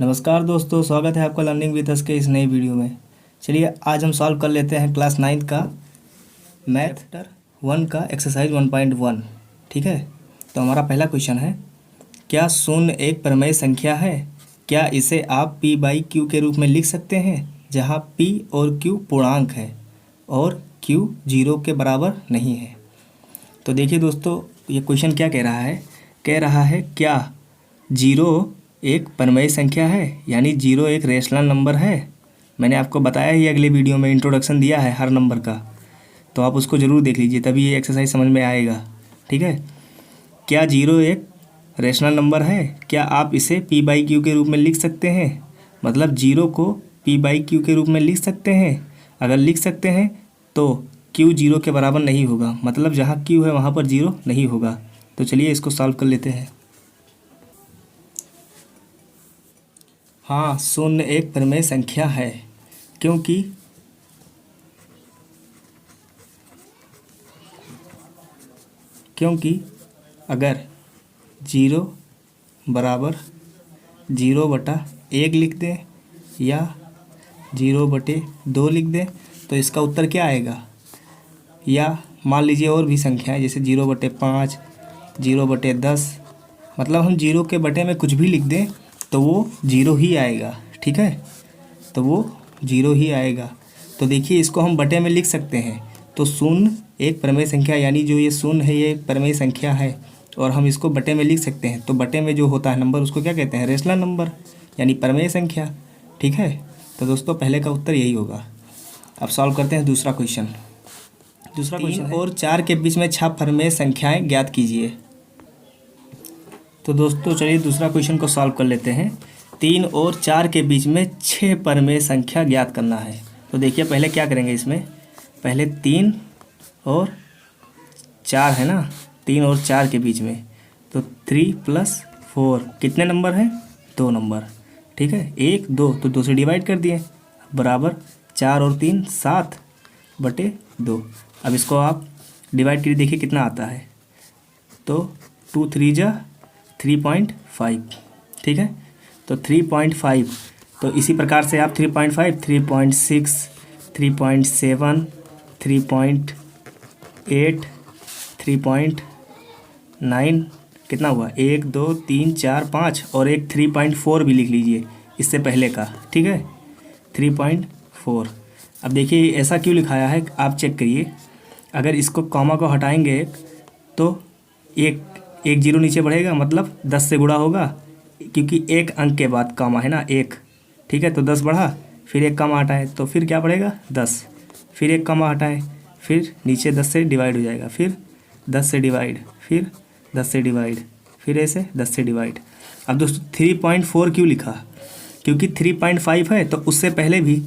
नमस्कार दोस्तों, स्वागत है आपका लर्निंग विद अस के इस नई वीडियो में। चलिए आज हम सॉल्व कर लेते हैं क्लास 9 का मैथ चैप्टर 1 का एक्सरसाइज 1.1। ठीक है, तो हमारा पहला क्वेश्चन है, क्या शून्य एक परिमेय संख्या है? क्या इसे आप p बाई क्यू के रूप में लिख सकते हैं, जहां p और q पूर्णांक है और q 0 के बराबर नहीं है। तो देखिए दोस्तों, ये क्वेश्चन क्या कह रहा है क्या 0 एक परिमेय संख्या है, यानी 0 एक रेशनल नंबर है। मैंने आपको बताया ही अगले वीडियो में, इंट्रोडक्शन दिया है हर नंबर का, तो आप उसको ज़रूर देख लीजिए, तभी ये एक्सरसाइज समझ में आएगा। ठीक है, क्या 0 एक रेशनल नंबर है? क्या आप इसे p बाई क्यू के रूप में लिख सकते हैं? मतलब 0 को p बाई क्यू के रूप में लिख सकते हैं। अगर लिख सकते हैं तो q 0 के बराबर नहीं होगा, मतलब जहाँ q है वहाँ पर 0 नहीं होगा। तो चलिए इसको सॉल्व कर लेते हैं। हाँ, शून्य एक परिमेय संख्या है, क्योंकि अगर 0 बराबर 0/1 लिख दें या 0/2 लिख दें तो इसका उत्तर क्या आएगा। या मान लीजिए और भी संख्याएं जैसे 0/5, 0/10, मतलब हम 0 के बटे में कुछ भी लिख दें तो वो 0 ही आएगा। ठीक है, तो वो 0 ही आएगा। तो देखिए इसको हम बटे में लिख सकते हैं। तो शून्य एक परिमेय संख्या, यानी जो ये शून्य है ये परिमेय संख्या है और हम इसको बटे में लिख सकते हैं। तो बटे में जो होता है नंबर उसको क्या कहते हैं? रेशनल नंबर, यानी परिमेय संख्या। ठीक है, तो दोस्तों पहले का उत्तर यही होगा। अब सॉल्व करते हैं दूसरा क्वेश्चन। 3 और 4 के बीच में 6 परिमेय संख्याएं ज्ञात कीजिए। तो दोस्तों चलिए दूसरा क्वेश्चन को सॉल्व कर लेते हैं। 3 और 4 के बीच में 6 परिमेय संख्या ज्ञात करना है। तो देखिए पहले क्या करेंगे, इसमें पहले 3 और 4 है ना, 3 और 4 के बीच में, तो 3 + 4 कितने नंबर हैं? 2 नंबर। ठीक है, 1 2 तो 2 से डिवाइड कर दिए, बराबर 4 और 3 7/2। अब इसको आप डिवाइड करिए, देखिए कितना आता है। तो 2 3 जा 3.5। ठीक है, तो 3.5, तो इसी प्रकार से आप 3.5, 3.6, 3.7, 3.8, 3.9 कितना हुआ? 1 2 3 4 5 और एक 3.4 भी लिख लीजिए इससे पहले का। ठीक है, 3.4। अब देखिए ऐसा क्यों लिखाया है, आप चेक करिए। अगर इसको कॉमा को हटाएंगे तो एक 0 नीचे बढ़ेगा, मतलब 10 से गुणा होगा, क्योंकि एक अंक के बाद कॉमा है ना, 1। ठीक है, तो 10 बढ़ा, फिर एक कॉमा हटाएं तो फिर क्या बढ़ेगा? 10, फिर एक कॉमा हटाएं, फिर नीचे 10 से डिवाइड हो जाएगा, फिर 10 से डिवाइड, फिर 10 से डिवाइड, फिर ऐसे 10 से डिवाइड। अब दोस्तों 3.4 क्यों लिखा? क्योंकि 3.5 है, तो उससे पहले भी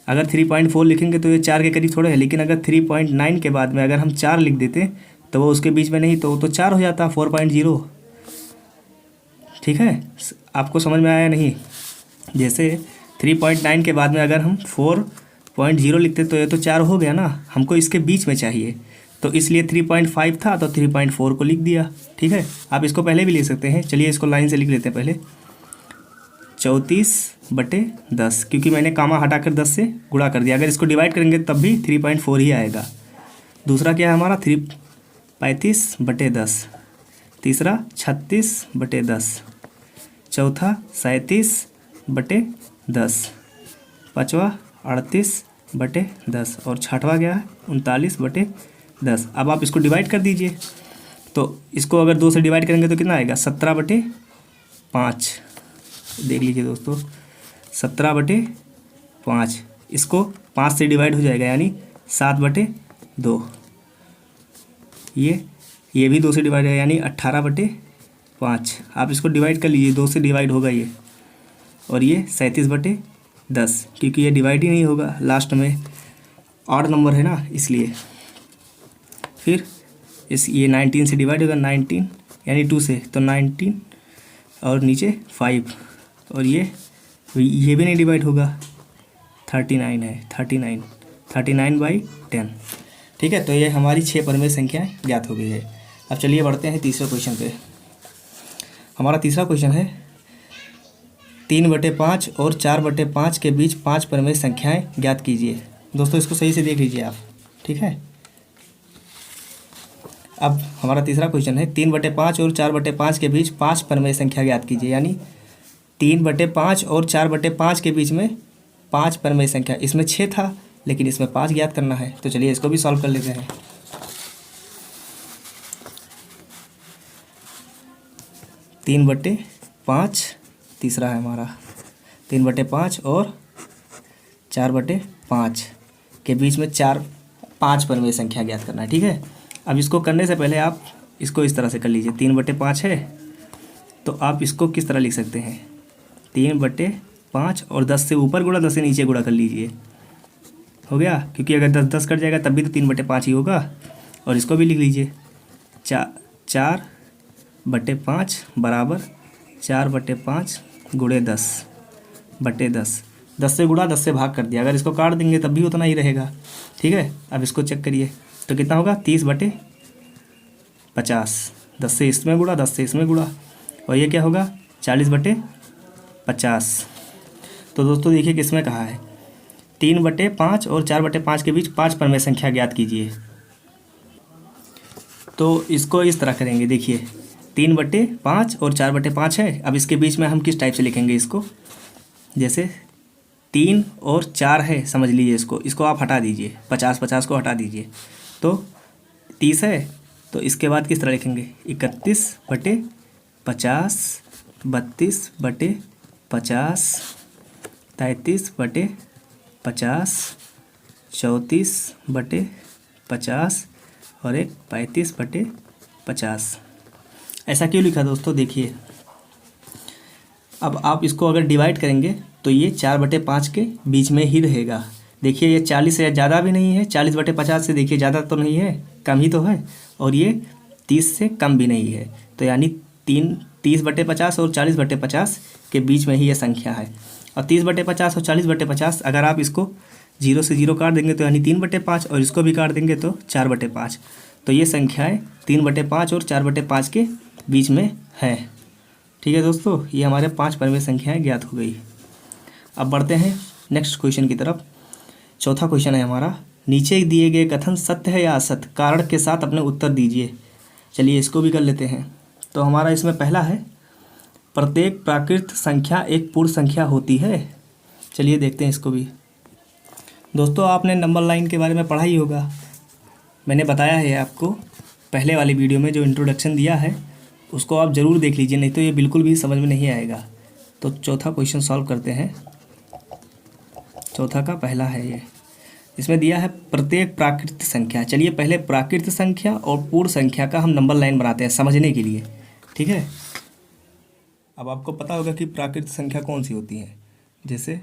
अगर 3.4 लिखेंगे तो ये 4 के करीब थोड़े है, लेकिन अगर 3.9 के बाद में अगर हम 4 लिख देते तो वो उसके बीच में नहीं, तो वो तो 4 हो जाता, 4.0। ठीक है, आपको समझ में आया नहीं? जैसे 3.9 के बाद में अगर हम 4.0 लिखते तो ये तो 4 हो गया ना, हमको इसके बीच में चाहिए, तो इसलिए 3.5 था तो 3.4 को लिख दिया। ठीक है, आप इसको पहले भी लिख सकते हैं। चलिए इसको लाइन से लिख लेते हैं पहले, 34/10, क्योंकि मैंने कामा हटाकर 10 से गुणा कर दिया। अगर इसको डिवाइड करेंगे तब भी 3.4 ही आएगा। दूसरा क्या है हमारा? 35/10, तीसरा 36/10, चौथा 37/10, पाँचवा 38/10 और छठवा क्या है? 39/10। अब आप इसको डिवाइड कर दीजिए, तो इसको अगर 2 से डिवाइड करेंगे तो कितना आएगा? 17/5। देख लीजिए दोस्तों, 17/5। इसको 5 से डिवाइड हो जाएगा, यानी 7/2। ये भी 2 से डिवाइड है, यानी 18/5। आप इसको डिवाइड कर लीजिए, 2 से डिवाइड होगा ये, और ये 37/10, क्योंकि ये डिवाइड ही नहीं होगा, लास्ट में ऑड नंबर है ना, इसलिए। फिर ये 19 से डिवाइड होगा, 19 यानी 2 से, तो 19 और नीचे 5, और ये भी नहीं डिवाइड होगा, 39 है, 39/10। ठीक है, तो ये हमारी 6 परिमेय संख्याएं ज्ञात हो गई है। अब चलिए बढ़ते हैं तीसरे क्वेश्चन पे। हमारा तीसरा क्वेश्चन है 3/5 और 4/5 के बीच 5 परिमेय संख्याएं ज्ञात कीजिए। दोस्तों इसको सही से देख लीजिए आप, ठीक है। अब हमारा तीसरा क्वेश्चन है 3/5 और 4/5 के बीच 5 परिमेय संख्या ज्ञात कीजिए। यानी 3/5 और 4/5 के बीच में 5 परिमेय संख्या, इसमें 6 था लेकिन इसमें 5 ज्ञात करना है। तो चलिए इसको भी सॉल्व कर लेते हैं। 3/5 तीसरा है हमारा, 3/5 और 4/5 के बीच में 5 परिमेय संख्या ज्ञात करना है, ठीक है। अब इसको करने से पहले आप इसको इस तरह से कर लीजिए। 3/5 है तो आप इसको किस तरह लिख सकते हैं, 3/5 और 10 से ऊपर गुणा 10 से नीचे गुणा कर लीजिए, हो गया। क्योंकि अगर 10 कट जाएगा तब भी तो 3/5 ही होगा। और इसको भी लिख लीजिए 4/5 बराबर 4/5 गुणे 10/10। 10 से गुणा 10 से भाग कर दिया, अगर इसको काट देंगे तब भी उतना ही रहेगा, ठीक है। अब इसको चेक करिए तो कितना होगा, 30/50। 10 से इसमें गुणा 10 से इसमें गुणा, और ये क्या होगा 40/50। तो दोस्तों देखिए किसमें कहा है, 3/5 और 4/5 के बीच 5 परिमेय संख्या ज्ञात कीजिए। तो इसको इस तरह करेंगे, देखिए 3/5 और 4/5 है। अब इसके बीच में हम किस टाइप से लिखेंगे इसको, जैसे 3 और 4 है, समझ लीजिए इसको आप हटा दीजिए, 50 को हटा दीजिए तो 30 है। तो इसके बाद किस तरह लिखेंगे, 31/50, 32/50, 33/50, 34/50 और एक 35/50। ऐसा क्यों लिखा दोस्तों, देखिए अब आप इसको अगर डिवाइड करेंगे तो ये 4/5 के बीच में ही रहेगा। देखिए ये 40 से ज़्यादा भी नहीं है, 40/50 से देखिए ज़्यादा तो नहीं है, कम ही तो है, और ये 30 से कम भी नहीं है। तो यानी 30/50 और 40/50 के बीच में ही ये संख्या है। और 30/50 और 40/50 अगर आप इसको 0 से 0 काट देंगे तो यानी 3/5, और इसको भी काट देंगे तो 4/5। तो ये संख्याएँ 3/5 और 4/5 के बीच में है, ठीक है दोस्तों। ये हमारे 5 परिमेय संख्याएँ ज्ञात हो गई। अब बढ़ते हैं नेक्स्ट क्वेश्चन की तरफ। चौथा क्वेश्चन है हमारा, नीचे दिए गए कथन सत्य है या असत्य, कारण के साथ अपने उत्तर दीजिए। चलिए इसको भी कर लेते हैं। तो हमारा इसमें पहला है, प्रत्येक प्राकृत संख्या एक पूर्ण संख्या होती है। चलिए देखते हैं इसको भी। दोस्तों आपने नंबर लाइन के बारे में पढ़ा ही होगा, मैंने बताया है आपको पहले वाली वीडियो में, जो इंट्रोडक्शन दिया है उसको आप ज़रूर देख लीजिए, नहीं तो ये बिल्कुल भी समझ में नहीं आएगा। तो चौथा क्वेश्चन सॉल्व करते हैं। चौथा का पहला है ये, इसमें दिया है प्रत्येक प्राकृत संख्या। चलिए पहले प्राकृत संख्या और पूर्ण संख्या का हम नंबर लाइन बनाते हैं समझने के लिए, ठीक है। अब आपको पता होगा कि प्राकृत संख्या कौन सी होती है। जैसे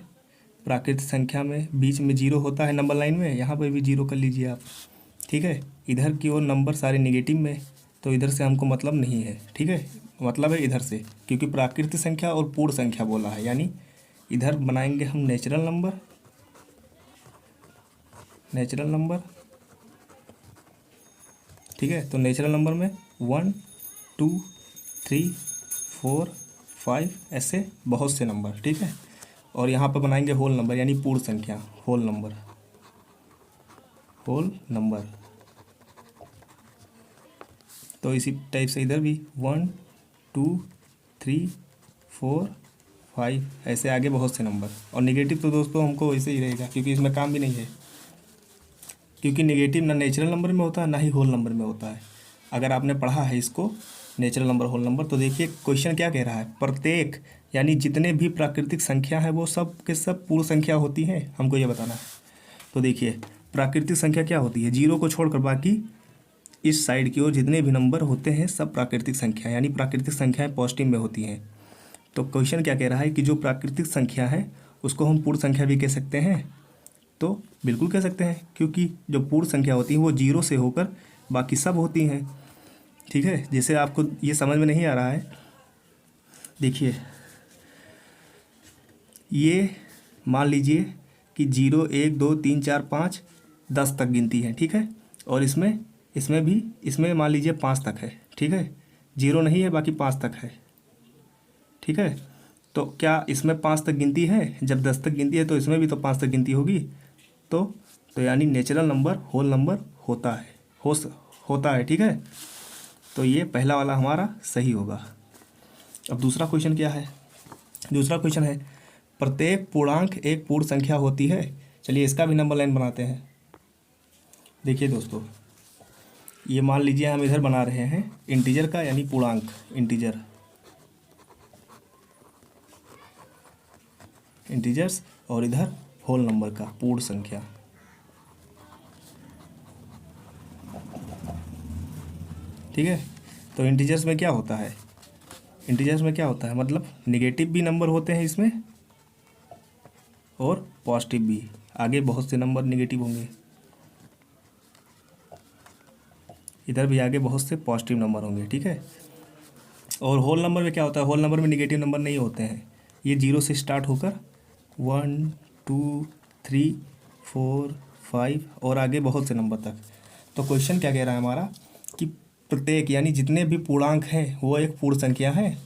प्राकृत संख्या में बीच में 0 होता है नंबर लाइन में, यहाँ पर भी 0 कर लीजिए आप, ठीक है। इधर की ओर नंबर सारे नेगेटिव में, तो इधर से हमको मतलब नहीं है, ठीक है। मतलब है इधर से, क्योंकि प्राकृत संख्या और पूर्ण संख्या बोला है, यानी इधर बनाएंगे हम नेचुरल नंबर, ठीक है। तो नेचुरल नंबर में 1 2 3 4 5 ऐसे बहुत से नंबर, ठीक है। और यहाँ पर बनाएंगे होल नंबर, यानी पूर्ण संख्या, होल नंबर। तो इसी टाइप से इधर भी 1 2 3 4 5 ऐसे आगे बहुत से नंबर। और नेगेटिव तो दोस्तों हमको वैसे ही रहेगा, क्योंकि इसमें काम भी नहीं है, क्योंकि नेगेटिव ना नेचुरल नंबर में होता है ना ही होल नंबर में होता है। अगर आपने पढ़ा है इसको नेचुरल नंबर होल नंबर, तो देखिए क्वेश्चन क्या कह रहा है, प्रत्येक यानी जितने भी प्राकृतिक संख्या है वो सब के सब पूर्ण संख्या होती हैं, हमको ये बताना है। तो देखिए प्राकृतिक संख्या क्या होती है, 0 को छोड़कर बाकी इस साइड की ओर जितने भी नंबर होते हैं सब प्राकृतिक संख्या, यानी प्राकृतिक संख्याएं पॉजिटिव में होती हैं। तो क्वेश्चन क्या कह रहा है कि जो प्राकृतिक संख्या है उसको हम पूर्ण संख्या भी कह सकते हैं। तो बिल्कुल कह सकते हैं, क्योंकि जो पूर्ण संख्या होती है वो 0 से होकर बाकी सब होती हैं, ठीक है। जैसे आपको ये समझ में नहीं आ रहा है, देखिए ये मान लीजिए कि 0 1 2 3 4 5 10 तक गिनती है, ठीक है। और इसमें मान लीजिए 5 तक है, ठीक है। 0 नहीं है, बाकी 5 तक है, ठीक है। तो क्या इसमें 5 तक गिनती है? जब 10 तक गिनती है तो इसमें भी तो 5 तक गिनती होगी। तो यानी नेचुरल नंबर होल नंबर होता है, होता है, ठीक है। तो ये पहला वाला हमारा सही होगा। अब दूसरा क्वेश्चन क्या है? दूसरा क्वेश्चन है प्रत्येक पूर्णांक एक पूर्ण संख्या होती है। चलिए इसका भी नंबर लाइन बनाते हैं। देखिए दोस्तों, ये मान लीजिए हम इधर बना रहे हैं इंटीजर का, यानी पूर्णांक इंटीजर्स, और इधर होल नंबर का पूर्ण संख्या। ठीक है। तो इंटीजर्स में क्या होता है? इंटीजर्स में क्या होता है मतलब निगेटिव भी नंबर होते हैं इसमें और पॉजिटिव भी। आगे बहुत से नंबर निगेटिव होंगे, इधर भी आगे बहुत से पॉजिटिव नंबर होंगे, ठीक है। और होल नंबर में क्या होता है? होल नंबर में निगेटिव नंबर नहीं होते हैं। ये 0 से स्टार्ट होकर 1 2 3 4 5 और आगे बहुत से नंबर तक। तो क्वेश्चन क्या कह रहा है हमारा कि प्रत्येक यानी जितने भी पूर्णांक हैं वो एक पूर्ण संख्या है।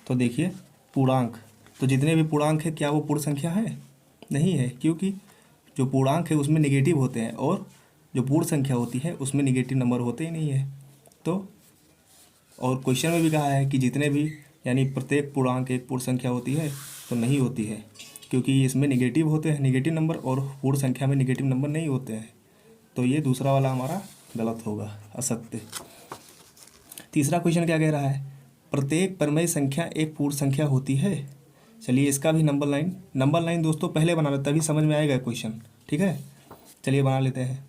तो देखिए पूर्णांक, तो जितने भी पूर्णांक है क्या वो पूर्ण संख्या है? नहीं है, क्योंकि जो पूर्णांक है उसमें निगेटिव होते हैं और जो पूर्ण संख्या होती है उसमें निगेटिव नंबर होते ही नहीं है। तो और क्वेश्चन में भी कहा है कि जितने भी यानी प्रत्येक पूर्णांक एक पूर्ण संख्या होती है, तो नहीं होती है, क्योंकि इसमें निगेटिव होते हैं निगेटिव नंबर और पूर्ण संख्या में निगेटिव नंबर नहीं होते हैं। तो ये दूसरा वाला हमारा गलत होगा, असत्य। तीसरा क्वेश्चन क्या कह रहा है? प्रत्येक परमेय संख्या एक पूर्ण संख्या होती है। चलिए इसका भी नंबर लाइन दोस्तों पहले बना लेते, तभी समझ में आएगा क्वेश्चन, ठीक है। चलिए बना लेते हैं।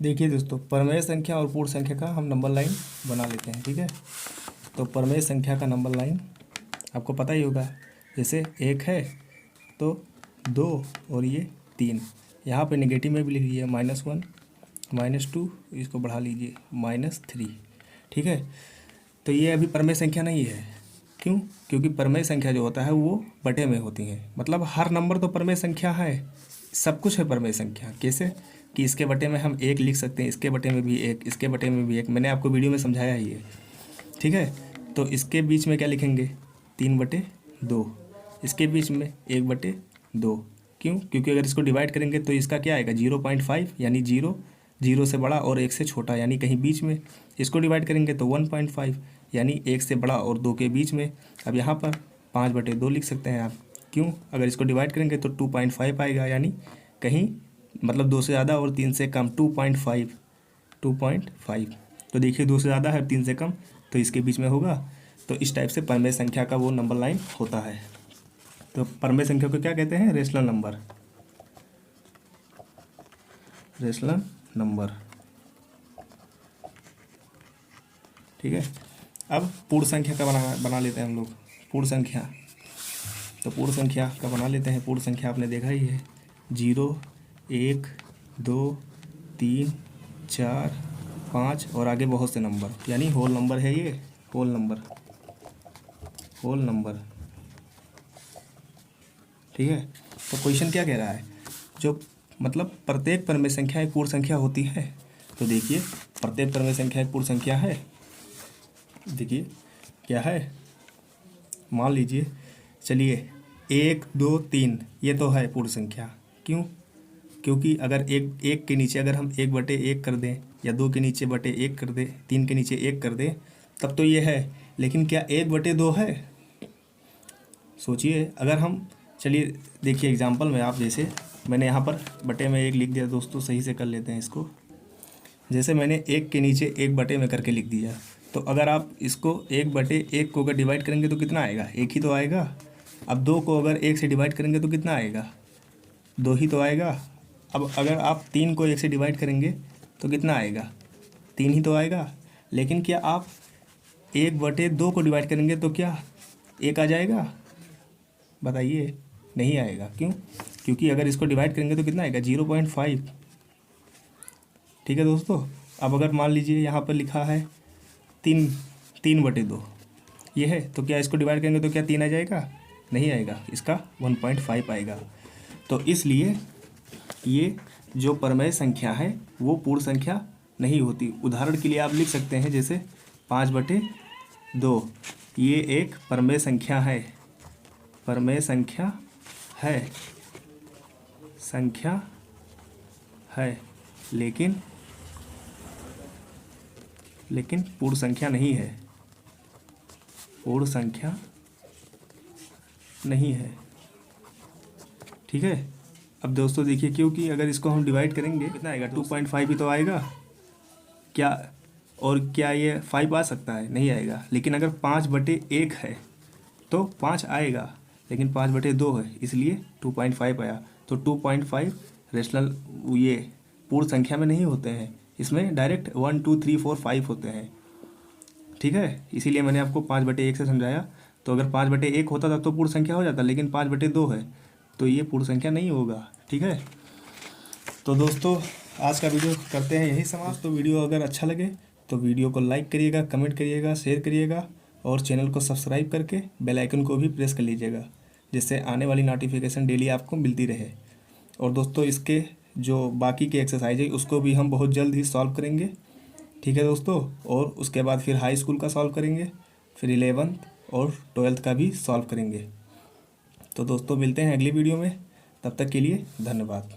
देखिए दोस्तों, परमेय संख्या और पूर्ण संख्या का हम नंबर लाइन बना लेते हैं, ठीक है। तो परमेय संख्या का नंबर लाइन आपको पता ही होगा, जैसे 1 है तो 2 और ये 3। यहाँ पे नेगेटिव में भी लिख लीजिए -1 -2, इसको बढ़ा लीजिए -3, ठीक है। तो ये अभी परमेय संख्या नहीं है। क्यों? क्योंकि परमेय संख्या जो होता है वो बटे में होती है, मतलब हर नंबर तो परमेय संख्या है, सब कुछ है परमेय संख्या। कैसे कि इसके बटे में हम 1 लिख सकते हैं, इसके बटे में भी 1, इसके बटे में भी 1, मैंने आपको वीडियो में समझाया ही है, ठीक है। तो इसके बीच में क्या लिखेंगे? 3/2, इसके बीच में 1/2। क्यों? क्योंकि अगर इसको डिवाइड करेंगे तो इसका क्या आएगा? 0.5, यानी 0 से बड़ा और 1 से छोटा, यानी कहीं बीच में। इसको डिवाइड करेंगे तो 1.5, यानी 1 से बड़ा और 2 के बीच में। अब यहाँ पर 5/2 लिख सकते हैं आप। क्यों? अगर इसको डिवाइड करेंगे तो 2.5 आएगा, यानी कहीं मतलब 2 से ज़्यादा और 3 से कम, 2.5। तो देखिए 2 से ज़्यादा है 3 से कम, तो इसके बीच में होगा। तो इस टाइप से परमेय संख्या का वो नंबर लाइन होता है। तो परमेय संख्या को क्या कहते हैं? रेशनल नंबर, ठीक है। अब पूर्ण संख्या का बना लेते हैं हम लोग पूर्ण संख्या। तो पूर्ण संख्या का बना लेते हैं। पूर्ण संख्या आपने देखा ही है, 0 1 2 3 4 5 और आगे बहुत से नंबर, यानी होल नंबर है ये, होल नंबर, ठीक है। तो क्वेश्चन क्या कह रहा है? जो मतलब प्रत्येक परमेय संख्या एक पूर्ण संख्या होती है। तो देखिए प्रत्येक परमेय संख्या एक पूर्ण संख्या है। देखिए क्या है, मान लीजिए, चलिए 1 2 3 ये तो है पूर्ण संख्या। क्यों? क्योंकि अगर एक के नीचे अगर हम 1/1 कर दें, या 2 के नीचे बटे 1 कर दें, 3 के नीचे 1 कर दें, तब तो ये है। लेकिन क्या 1/2 है? सोचिए। अगर हम, चलिए देखिए एग्जांपल में, आप जैसे मैंने यहाँ पर बटे में 1 लिख दिया दोस्तों, सही से कर लेते हैं इसको। जैसे मैंने 1 के नीचे 1 में करके लिख दिया, तो अगर आप इसको 1/1 को अगर डिवाइड करेंगे तो कितना आएगा? 1 ही तो आएगा। अब 2 को अगर 1 से डिवाइड करेंगे तो कितना आएगा? 2 ही तो आएगा। अब अगर आप 3 को 1 से डिवाइड करेंगे तो कितना आएगा? 3 ही तो आएगा। लेकिन क्या आप 1/2 को डिवाइड करेंगे तो क्या 1 आ जाएगा? बताइए, नहीं आएगा। क्यों? क्योंकि अगर इसको डिवाइड करेंगे तो कितना आएगा? 0.5, ठीक है दोस्तों। अब अगर मान लीजिए यहाँ पर लिखा है 3/2 ये है, तो क्या इसको डिवाइड करेंगे तो क्या 3 आ जाएगा? नहीं आएगा, इसका 1.5 आएगा। तो इसलिए ये जो परमेय संख्या है वो पूर्ण संख्या नहीं होती। उदाहरण के लिए आप लिख सकते हैं जैसे 5/2, ये एक परमेय संख्या है, परमेय संख्या है लेकिन पूर्ण संख्या नहीं है, पूर्ण संख्या नहीं है। ठीक है। अब दोस्तों देखिए, क्योंकि अगर इसको हम डिवाइड करेंगे कितना आएगा, 2.5 ही तो आएगा। क्या ये 5 आ सकता है? नहीं आएगा। लेकिन अगर 5/1 है तो 5 आएगा, लेकिन 5/2 है, इसलिए 2.5 आया। तो 2.5 रेशनल ये पूर्ण संख्या में नहीं होते हैं, इसमें डायरेक्ट 1 2 3 4 5 होते हैं। ठीक है, इसीलिए मैंने आपको 5/1 से समझाया। तो अगर 5/1 होता था तो पूर्ण संख्या हो जाता, लेकिन 5/2 है तो ये पूर्ण संख्या नहीं होगा। ठीक है। तो दोस्तों आज का वीडियो करते हैं यही समाप्त। तो वीडियो अगर अच्छा लगे तो वीडियो को लाइक करिएगा, कमेंट करिएगा, शेयर करिएगा और चैनल को सब्सक्राइब करके बेल आइकन को भी प्रेस कर लीजिएगा, जिससे आने वाली नोटिफिकेशन डेली आपको मिलती रहे। और दोस्तों इसके जो बाकी के एक्सरसाइज है उसको भी हम बहुत जल्द ही सॉल्व करेंगे। ठीक है दोस्तों। और उसके बाद फिर हाई स्कूल का सॉल्व करेंगे, फिर 11th और 12th का भी सॉल्व करेंगे। तो दोस्तों मिलते हैं अगली वीडियो में, तब तक के लिए धन्यवाद।